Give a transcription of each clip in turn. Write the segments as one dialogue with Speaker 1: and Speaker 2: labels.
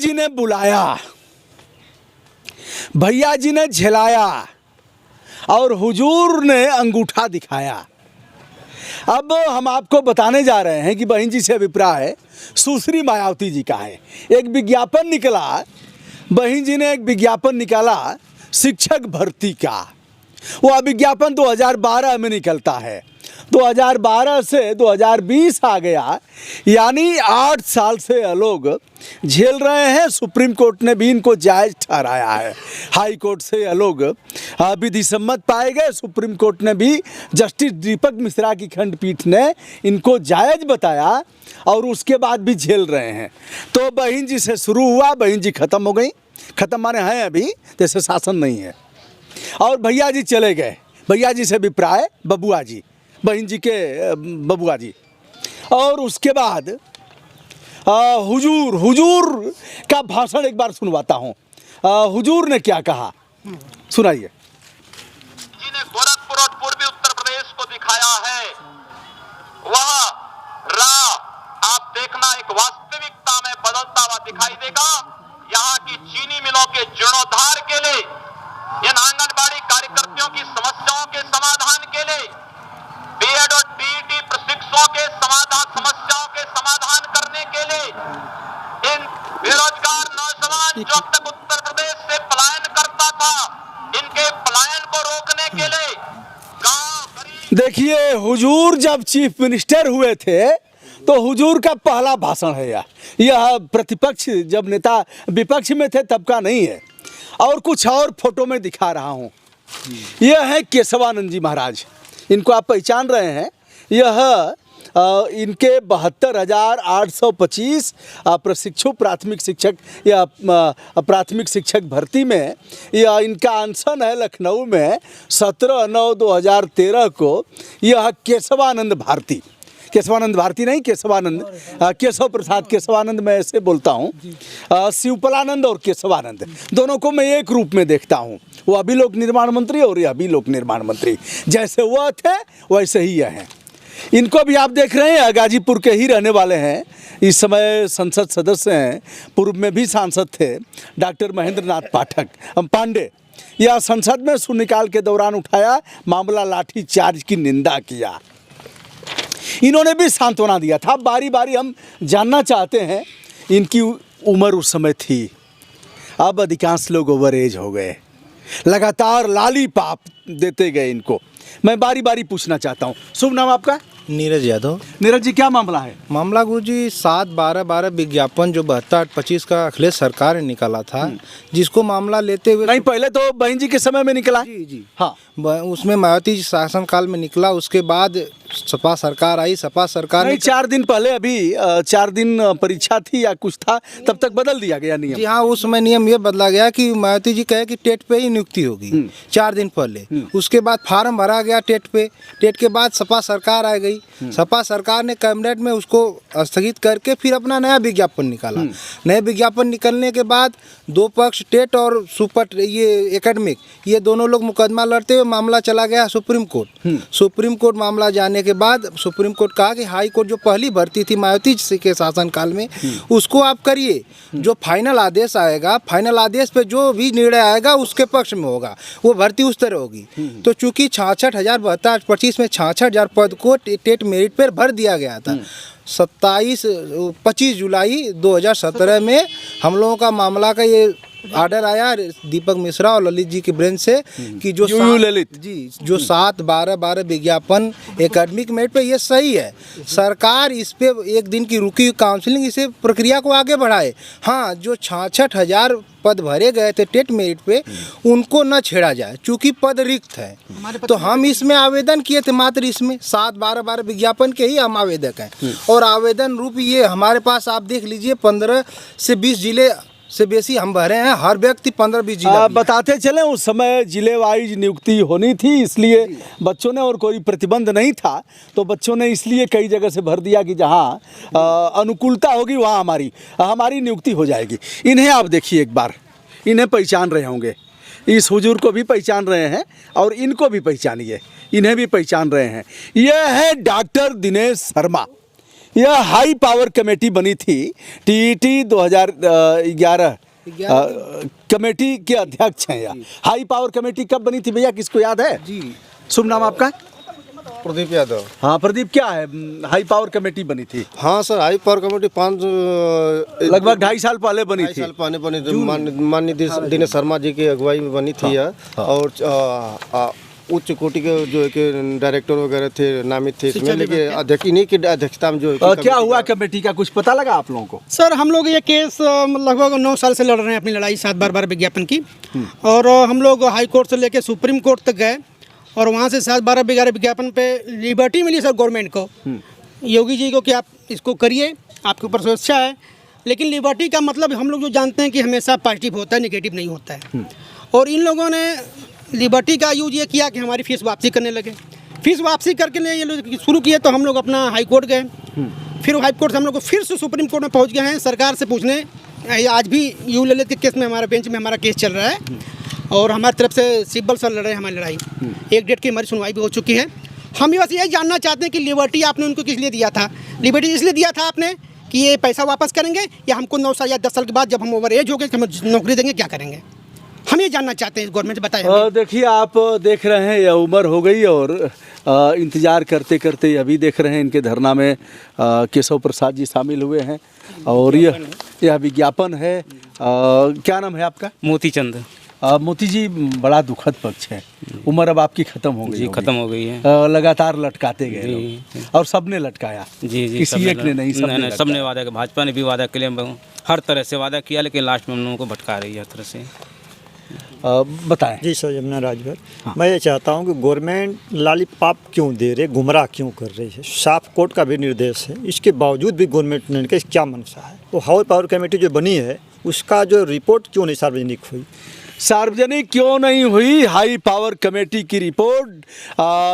Speaker 1: जी ने बुलाया, भैया जी ने झिलाया और हुजूर ने अंगूठा दिखाया। अब हम आपको बताने जा रहे हैं कि बहन जी से अभिप्राय सुश्री मायावती जी का है। एक विज्ञापन निकला, बहन जी ने एक विज्ञापन निकाला शिक्षक भर्ती का। वह विज्ञापन 2012 में निकलता है। 2012 से 2020 आ गया, यानी 8 साल से ये लोग झेल रहे हैं। सुप्रीम कोर्ट ने भी इनको जायज़ ठहराया है। हाई कोर्ट से ये लोग विधि सम्मत पाए गए। सुप्रीम कोर्ट ने भी जस्टिस दीपक मिश्रा की खंडपीठ ने इनको जायज़ बताया और उसके बाद भी झेल रहे हैं। तो बहन जी से शुरू हुआ, बहन जी ख़त्म हो गई। ख़त्म माने हैं अभी, जैसे शासन नहीं है। और भैया जी चले गए। भैया जी से अभिप्राय बबुआ जी, बहन जी के बबुआ जी। और उसके बाद हुजूर का भाषण एक बार सुनवाता हूँ। हुजूर ने क्या कहा, सुनाइए।
Speaker 2: जी ने गोरखपुर और पूर्वी उत्तर प्रदेश को दिखाया है, वह राह आप देखना एक वास्तविकता में बदलता हुआ दिखाई देगा। यहाँ की चीनी मिलों के जीर्णोद्धार के लिए, इन आंगनबाड़ी कार्यकर्तियों की समस्याओं के समाधान के लिए, बीएड और बीईडी प्रशिक्षुओं के समस्याओं के समाधान करने के लिए, इन बेरोजगार नौजवान जो अब तक उत्तर प्रदेश से पलायन करता था, इनके पलायन को रोकने के लिए गांव।
Speaker 1: देखिए, हुजूर जब चीफ मिनिस्टर हुए थे तो हुजूर का पहला भाषण है यह प्रतिपक्ष जब नेता विपक्ष में थे तब का नहीं है। और कुछ और फोटो में दिखा रहा हूँ। यह है केशवानंद जी महाराज, इनको आप पहचान रहे हैं। यह इनके 72,825 प्रशिक्षु प्राथमिक शिक्षक या प्राथमिक शिक्षक भर्ती में यह इनका अनशन है लखनऊ में 17/9/2013 को। यह केशवानंद भारती, केशवानंद भारती नहीं, केशवानंद, केशव प्रसाद केशवानंद, मैं ऐसे बोलता हूँ। शिवपालानंद और केशवानंद दोनों को मैं एक रूप में देखता हूँ। वो अभी लोक निर्माण मंत्री और यह भी लोक निर्माण मंत्री, जैसे वह थे वैसे ही यह हैं। इनको भी आप देख रहे हैं, गाजीपुर के ही रहने वाले हैं। इस समय संसद सदस्य हैं, पूर्व में भी सांसद थे डॉक्टर महेंद्र नाथ पाठक पांडे। यह संसद में शून्यकाल के दौरान उठाया मामला, लाठी चार्ज की निंदा किया। इन्होंने भी सांत्वना दिया था। बारी बारी हम जानना चाहते हैं, इनकी उम्र उस समय थी, अब अधिकांश लोग ओवर एज हो गए। लगातार लाली पाप देते गए इनको। मैं बारी बारी पूछना चाहता हूँ, शुभ नाम आपका?
Speaker 3: नीरज यादव।
Speaker 1: नीरज जी, क्या मामला है?
Speaker 3: मामला गुरुजी 7/12/12 विज्ञापन जो 72/25 का अखिलेश सरकार ने निकाला था, जिसको मामला लेते हुए
Speaker 1: नहीं, पहले तो बहन जी के समय में निकला।
Speaker 3: जी
Speaker 1: हाँ,
Speaker 3: उसमें मायावती जी शासन काल में निकला। उसके बाद सपा सरकार आई। सपा सरकार
Speaker 1: नहीं, 4 दिन पहले, अभी 4 दिन परीक्षा थी या कुछ था, तब तक बदल दिया गया नियम।
Speaker 3: जी हाँ, उस समय नियम ये बदला गया कि मायावती जी कहे कि टेट पे ही नियुक्ति होगी 4 दिन पहले। उसके बाद फार्म भरा गया टेट पे। टेट के बाद सपा सरकार आ गई। सपा सरकार ने कैबिनेट में उसको स्थगित करके फिर अपना नया विज्ञापन निकाला। नया विज्ञापन निकलने के बाद दो पक्ष, टेट और सुपर ये एकेडमिक, ये दोनों लोग मुकदमा लड़ते हुए मामला चला गया सुप्रीम कोर्ट। सुप्रीम कोर्ट मामला जाने के बाद सुप्रीम कोर्ट कहा कि हाई कोर्ट जो पहली भर्ती थी मायावती जी के शासनकाल में, उसको आप करिए। जो फाइनल आदेश आएगा, फाइनल आदेश पे जो भी निर्णय आएगा उसके पक्ष में होगा, वो भर्ती उस तरह होगी। तो चूंकि 66,072/25 में 66,000 पद को टेट मेरिट पर भर दिया गया था। 25 जुलाई 2017 में हम लोगों का मामला का ये आर्डर आया दीपक मिश्रा और ललित जी के ब्रेन से कि जो
Speaker 1: ललित
Speaker 3: जी जो 7/12/12 विज्ञापन एकेडमिक मेरिट पे ये सही है। सरकार इस पे एक दिन की रुकी काउंसलिंग, इसे प्रक्रिया को आगे बढ़ाए। हाँ, जो 66,000 पद भरे गए थे टेट मेरिट पे, उनको न छेड़ा जाए चूँकि पद रिक्त है। तो हम इसमें आवेदन किए थे, मात्र इसमें 7/12/12 विज्ञापन के ही हम आवेदक हैं। और आवेदन रूप ये हमारे पास आप देख लीजिए 15 से 20 जिले से बेसी हम भरे हैं। हर व्यक्ति 15-20 जिला
Speaker 1: बताते चले। उस समय जिले वाइज नियुक्ति होनी थी, इसलिए बच्चों ने, और कोई प्रतिबंध नहीं था, तो बच्चों ने इसलिए कई जगह से भर दिया कि जहाँ अनुकूलता होगी वहाँ हमारी नियुक्ति हो जाएगी। इन्हें आप देखिए एक बार, इन्हें पहचान रहे होंगे, इस हुजूर को भी पहचान रहे हैं और इनको भी पहचानिए, इन्हें भी पहचान रहे हैं। यह है डॉक्टर दिनेश शर्मा। यह हाई पावर कमेटी बनी थी, टीईटी 2011 कमेटी के अध्यक्ष हैं यह। हाई पावर कमेटी कब बनी थी भैया, किसको याद है?
Speaker 3: जी,
Speaker 1: शुभ नाम आपका?
Speaker 4: प्रदीप यादव।
Speaker 1: हाँ प्रदीप, क्या है हाई पावर कमेटी बनी थी?
Speaker 4: हाँ सर, हाई पावर कमेटी
Speaker 1: लगभग 2.5 साल पहले बनी थी।
Speaker 4: साल पहले बनी थी। माननीय दिनेश शर्मा जी की अगुवाई में बनी थी यह। और उच्च कोटि के जो कि डायरेक्टर वगैरह थे, नामित थे इसमें, लेकिन अध्यक्ष इन्हीं की अध्यक्षता में जो
Speaker 1: क्या हुआ कमेटी का, कुछ पता लगा आप लोगों को?
Speaker 5: सर हम लोग ये केस लगभग 9 साल से लड़ रहे हैं अपनी लड़ाई 7 बार विज्ञापन की। और हम लोग हाई कोर्ट से लेकर सुप्रीम कोर्ट तक गए और वहाँ से 7-12 विज्ञापन पे लिबर्टी मिली सर गवर्नमेंट को, योगी जी को, कि आप इसको करिए, आपके ऊपर सुरक्षा है। लेकिन लिबर्टी का मतलब हम लोग जो जानते हैं कि हमेशा पॉजिटिव होता है, नेगेटिव नहीं होता है। और इन लोगों ने लिबर्टी का यूज ये किया कि हमारी फीस वापसी करने लगे। फीस वापसी करके लिए ये लोग शुरू किए तो हम लोग अपना हाई कोर्ट गए। फिर हाई कोर्ट से हम लोग को फिर से सुप्रीम कोर्ट में पहुंच गए हैं सरकार से पूछने। आज भी यू ललित के केस में हमारा बेंच में हमारा केस चल रहा है और हमारी तरफ से सिब्बल सर लड़ रहे हैं हमारी लड़ाई। 1 डेट की हमारी सुनवाई भी हो चुकी है। हम बस यही जानना चाहते हैं कि लिबर्टी आपने उनको किस लिए दिया था? लिबर्टी इसलिए दिया था आपने कि ये पैसा वापस करेंगे या हमको 9 साल या 10 साल के बाद जब हम ओवर एज हो गए हम नौकरी देंगे, क्या करेंगे? हम ये जानना चाहते हैं, गवर्नमेंट बताए।
Speaker 1: देखिए आप देख रहे हैं यह उम्र हो गई और इंतज़ार करते करते अभी देख रहे हैं इनके धरना में केशव प्रसाद जी शामिल हुए हैं। और यह विज्ञापन है। क्या नाम है आपका?
Speaker 6: मोतीचंद।
Speaker 1: मोती जी, बड़ा दुखद पक्ष है, उम्र अब आपकी खत्म हो गई।
Speaker 6: जी खत्म हो गई है।
Speaker 1: लगातार लटकाते गए लोग और सबने लटकाया।
Speaker 6: जी जी,
Speaker 1: किसी एक ने नहीं,
Speaker 6: सबने वादा किया। भाजपा ने भी वादा किया, हर तरह से वादा किया, लेकिन लास्ट में हम लोगों को भटका रही है हर तरह से।
Speaker 1: बताएं।
Speaker 7: जी सर, यमुना राजभर। मैं ये चाहता हूँ कि गवर्नमेंट लॉलीपॉप क्यों दे रहे, गुमराह क्यों कर रही है? साफ कोर्ट का भी निर्देश है, इसके बावजूद भी गवर्नमेंट ने क्या मंशा है? तो हाई पावर कमेटी जो बनी है उसका जो रिपोर्ट क्यों नहीं सार्वजनिक हुई?
Speaker 1: सार्वजनिक क्यों नहीं हुई हाई पावर कमेटी की रिपोर्ट?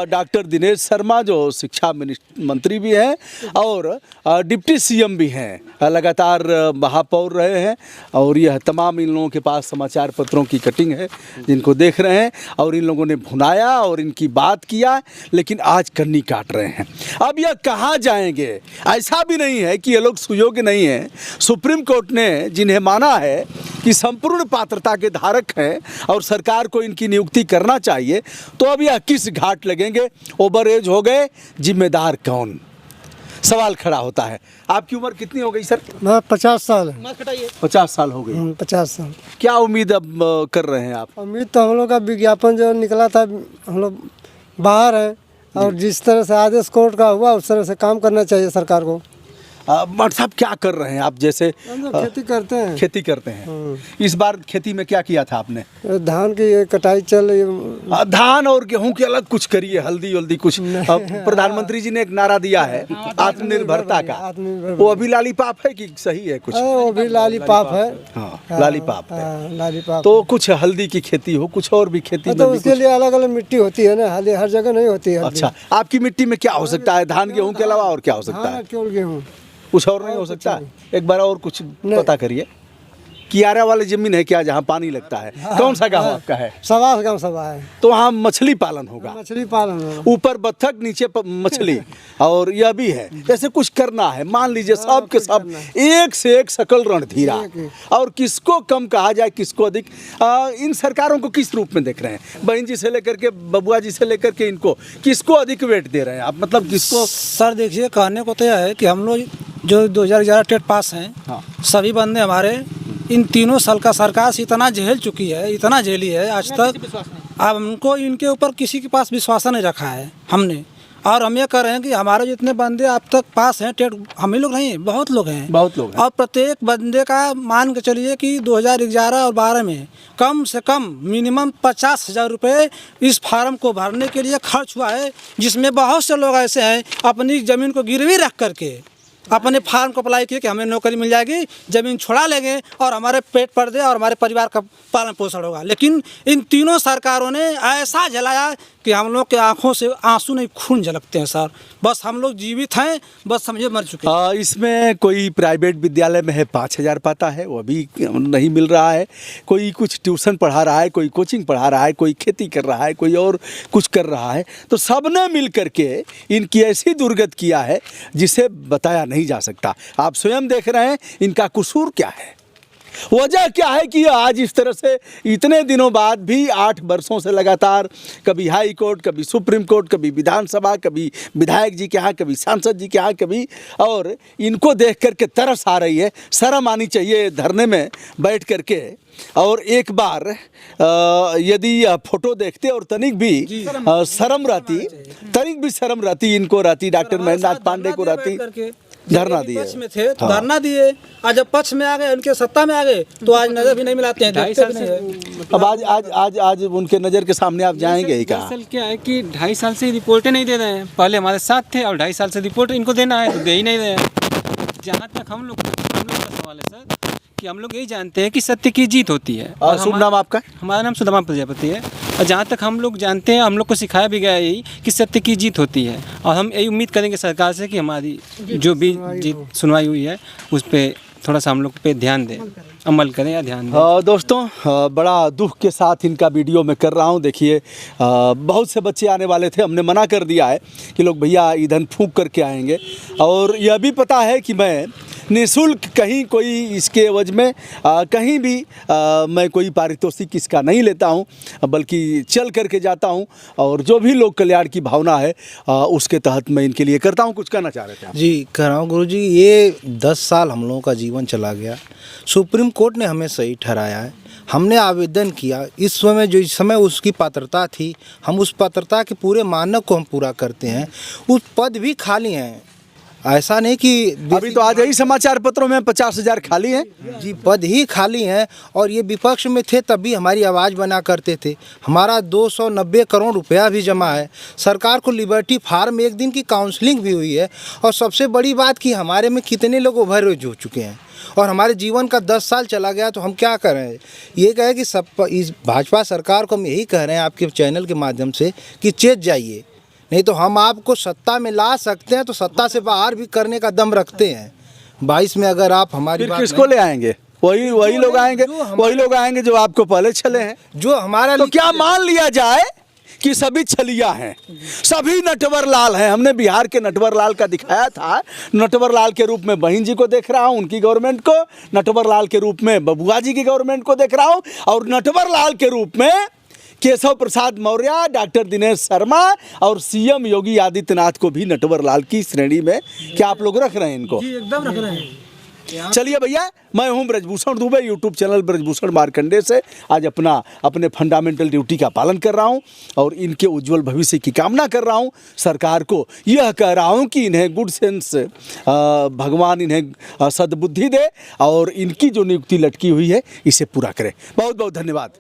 Speaker 1: डॉक्टर दिनेश शर्मा जो शिक्षा मंत्री भी हैं और डिप्टी सीएम भी हैं, लगातार महापौर रहे हैं। और यह तमाम इन लोगों के पास समाचार पत्रों की कटिंग है जिनको देख रहे हैं। और इन लोगों ने भुनाया और इनकी बात किया, लेकिन आज कन्नी काट रहे हैं। अब यह कहाँ जाएंगे? ऐसा भी नहीं है कि ये लोग सुयोग्य नहीं हैं। सुप्रीम कोर्ट ने जिन्हें माना है कि संपूर्ण पात्रता के धारक हैं और सरकार को इनकी नियुक्ति करना चाहिए, तो अब यह किस घाट लगेंगे? ओवर एज हो गए, जिम्मेदार कौन? सवाल खड़ा होता है। आपकी उम्र कितनी हो गई सर?
Speaker 8: मैं 50 साल है।
Speaker 1: 50 साल हो गई।
Speaker 8: 50 साल।
Speaker 1: क्या उम्मीद अब कर रहे हैं आप?
Speaker 8: उम्मीद तो हम लोग का विज्ञापन जो निकला था, हम लोग बाहर हैं और जिस तरह से आदेश कोर्ट का हुआ उस तरह से काम करना चाहिए सरकार को।
Speaker 1: मठ साहब क्या कर रहे हैं आप? जैसे
Speaker 8: खेती करते हैं।
Speaker 1: खेती करते हैं। इस बार खेती में क्या किया था आपने?
Speaker 8: धान की ये कटाई चल रही है।
Speaker 1: धान और गेहूं के अलग कुछ करिए, हल्दी वल्दी कुछ। प्रधानमंत्री जी ने एक नारा दिया है आत्मनिर्भरता का, वो अभी लॉलीपॉप है कि सही है कुछ?
Speaker 8: वो भी लॉलीपॉप है।
Speaker 1: हाँ, लॉलीपॉप है।
Speaker 8: लॉलीपॉप
Speaker 1: तो कुछ हल्दी की खेती हो, कुछ और भी खेती
Speaker 8: तो उसके लिए अलग अलग मिट्टी होती है ना, हर जगह नहीं होती है।
Speaker 1: अच्छा, आपकी मिट्टी में क्या हो सकता है धान गेहूं के अलावा? और क्या हो सकता है?
Speaker 8: केवल गेहूँ,
Speaker 1: कुछ और नहीं हो सकता? एक बार और कुछ पता करिए। कियारा वाली जमीन है क्या जहाँ पानी लगता है? कौन सा गांव आपका है?
Speaker 8: सवास गाँव सभा है।
Speaker 1: तो वहाँ मछली पालन होगा।
Speaker 8: मछली पालन होगा।
Speaker 1: ऊपर बत्तख, नीचे मछली। और यह भी है जैसे कुछ करना है, मान लीजिए सब के सब एक से एक सकल रणधीरा। और किसको कम कहा जाए, किसको अधिक? इन सरकारों को किस रूप में देख रहे हैं? बहन जी से लेकर के बबुआ जी से लेकर के इनको किसको अधिक वेट दे रहे हैं आप? मतलब किसको?
Speaker 9: सर देखिए, कहने को तो यह है कि हम लोग जो 2011 टेट पास हैं,
Speaker 1: हाँ।
Speaker 9: सभी बंदे हमारे इन 3 साल का सरकार से इतना झेल चुकी है, इतना झेली है आज तक। अब हमको इनके ऊपर किसी के पास विश्वास नहीं रखा है हमने। और हम ये कह रहे हैं कि हमारे जितने बंदे अब तक पास हैं टेट, हम ही लोग नहीं, बहुत लोग हैं। और प्रत्येक बंदे का मान के चलिए कि 2011 और 12 में कम से कम मिनिमम 50,000 रुपये इस फार्म को भरने के लिए खर्च हुआ है, जिसमें बहुत से लोग ऐसे हैं अपनी ज़मीन को गिरवी रख करके अपने फार्म को अप्लाई किए कि हमें नौकरी मिल जाएगी, ज़मीन छुड़ा लेंगे और हमारे पेट पर दे और हमारे परिवार का पालन पोषण होगा। लेकिन इन तीनों सरकारों ने ऐसा जलाया कि हम लोग के आंखों से आंसू नहीं खून झलकते हैं सर। बस हम लोग जीवित हैं, बस समझे मर चुके हैं।
Speaker 1: इसमें कोई प्राइवेट विद्यालय में है 5,000 पाता है, वो भी नहीं मिल रहा है। कोई कुछ ट्यूशन पढ़ा रहा है, कोई कोचिंग पढ़ा रहा है, कोई खेती कर रहा है, कोई और कुछ कर रहा है। तो सबने मिल करके इनकी ऐसी दुर्गत किया है जिसे बताया नहीं जा सकता। आप स्वयं देख रहे हैं इनका कसूर क्या है, वजह क्या है कि आज इस तरह से इतने दिनों बाद भी 8 वर्षों से लगातार कभी हाई कोर्ट, कभी सुप्रीम कोर्ट, कभी विधानसभा, कभी विधायक जी के यहाँ, कभी सांसद जी के यहाँ, कभी, और इनको देख करके तरस आ रही है। शर्म आनी चाहिए धरने में बैठ करके। और एक बार यदि फोटो देखते और तनिक भी शर्म रहती इनको रहती, डॉक्टर महेंद्रनाथ पांडे को रहती, धरना दिए,
Speaker 9: पक्ष में थे तो धरना दिए। आज जब पक्ष में आ गए, उनके सत्ता में आ गए, तो आज नजर भी नहीं मिलाते हैं, देखते भी नहीं है।
Speaker 1: अब आज उनके नज़र के सामने आप जाएंगे ही कहा।
Speaker 6: दरअसल क्या है कि 2.5 साल से रिपोर्टें नहीं दे रहे हैं। पहले हमारे साथ थे और 2.5 साल से रिपोर्ट इनको देना है तो दे ही नहीं रहे हैं। जहाँ तक हम लोग का सवाल है सर कि हम लोग यही जानते हैं कि सत्य की जीत होती है।
Speaker 1: और शुभ नाम आपका?
Speaker 6: हमारा नाम सुदामा प्रजापति है। और जहाँ तक हम लोग जानते हैं, हम लोग को सिखाया भी गया यही कि सत्य की जीत होती है। और हम यही उम्मीद करेंगे सरकार से कि हमारी जो भी जीत सुनवाई हुई है उस पर थोड़ा सा हम लोग पे ध्यान दें, अमल करें या ध्यान दें।
Speaker 1: दोस्तों, बड़ा दुख के साथ इनका वीडियो मैं कर रहा हूँ। देखिए, बहुत से बच्चे आने वाले थे, हमने मना कर दिया है कि लोग भैया ईंधन फूंक करके आएंगे। और यह भी पता है कि मैं निःशुल्क कहीं कोई इसके एवज में कहीं भी मैं कोई पारितोषिक इसका नहीं लेता हूँ, बल्कि चल करके जाता हूँ और जो भी लोक कल्याण की भावना है उसके तहत मैं इनके लिए करता हूँ। कुछ कहना चाह रहे थे आप?
Speaker 3: जी, कह रहा हूँ गुरुजी, ये 10 साल हम लोगों का जीवन चला गया। सुप्रीम कोर्ट ने हमें सही ठहराया है। हमने आवेदन किया, इस समय जो इस समय उसकी पात्रता थी, हम उस पात्रता के पूरे मानक को हम पूरा करते हैं। उस पद भी खाली हैं, ऐसा नहीं कि
Speaker 1: अभी तो आज ही समाचार पत्रों में 50,000 खाली हैं।
Speaker 3: जी, पद ही खाली हैं। और ये विपक्ष में थे तब भी हमारी आवाज़ बना करते थे। हमारा 290 करोड़ रुपया भी जमा है। सरकार को लिबर्टी फार्म 1 दिन की काउंसलिंग भी हुई है। और सबसे बड़ी बात कि हमारे में कितने लोग ओवरडोज हो चुके हैं और हमारे जीवन का 10 साल चला गया, तो हम क्या करें। ये कहे कि सब इस भाजपा सरकार को हम यही कह रहे हैं आपके चैनल के माध्यम से कि चेत जाइए, नहीं तो हम आपको सत्ता में ला सकते हैं, तो सत्ता से बाहर भी करने का दम रखते हैं। 22 में अगर आप हमारी
Speaker 1: फिर किसको ले आएंगे? वही लोग आएंगे जो आपको पहले छले हैं।
Speaker 3: जो हमारा
Speaker 1: तो क्या मान लिया जाए कि सभी छलिया हैं, सभी नटवर लाल हैं? हमने बिहार के नटवर लाल का दिखाया था। नटवर लाल के रूप में बहन जी को देख रहा हूँ, उनकी गवर्नमेंट को। नटवर लाल के रूप में बबुआ जी की गवर्नमेंट को देख रहा हूँ। और नटवर लाल के रूप में केशव प्रसाद मौर्य, डॉक्टर दिनेश शर्मा और सीएम योगी आदित्यनाथ को भी नटवर लाल की श्रेणी में क्या आप लोग रख रहे हैं इनको?
Speaker 9: जी, एकदम रख रहे हैं।
Speaker 1: चलिए भैया, मैं हूं ब्रजभूषण दुबे, यूट्यूब चैनल ब्रजभूषण मार्कंडे से आज अपने फंडामेंटल ड्यूटी का पालन कर रहा हूं और इनके उज्जवल भविष्य की कामना कर रहा हूं। सरकार को यह कह रहा हूं कि इन्हें गुड सेंस, भगवान इन्हें सद्बुद्धि दे और इनकी जो नियुक्ति लटकी हुई है इसे पूरा करें। बहुत बहुत धन्यवाद।